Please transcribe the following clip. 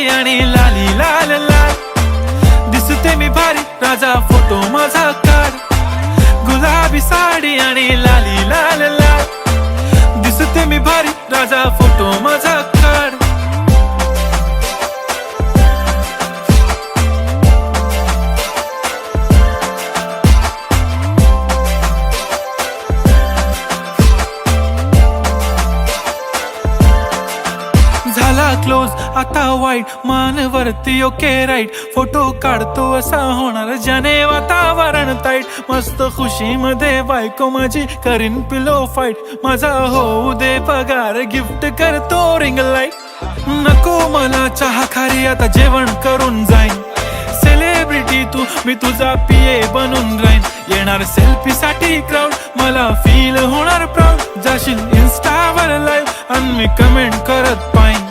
आणि लाली लाल लाल दिसते मी भारी राजा फोटो माझा काढ गुलाबी साडी आणि लाली लाल लाल दिसते मी भारी राजा फोटो माझा काढ झाला क्लोज आता वाईट मानवरती ओके राईट फोटो काढतो असा होणार ज्याने वातावरण ताईट मस्त खुशी मध्ये बायको माझी करीन पिलो फाईट माझा होऊ दे पगार गिफ्ट करतो रिंग लाईट नको मला चहा खारी आता जेवण करून जाईन सेलिब्रिटी तू मी तुझा पिये बनून राहीन येणार सेल्फी साठी क्राऊड मला फील होणार प्राऊड जाशील इन्स्टावर लाईव्ह आणि मी कमेंट करत पाहिन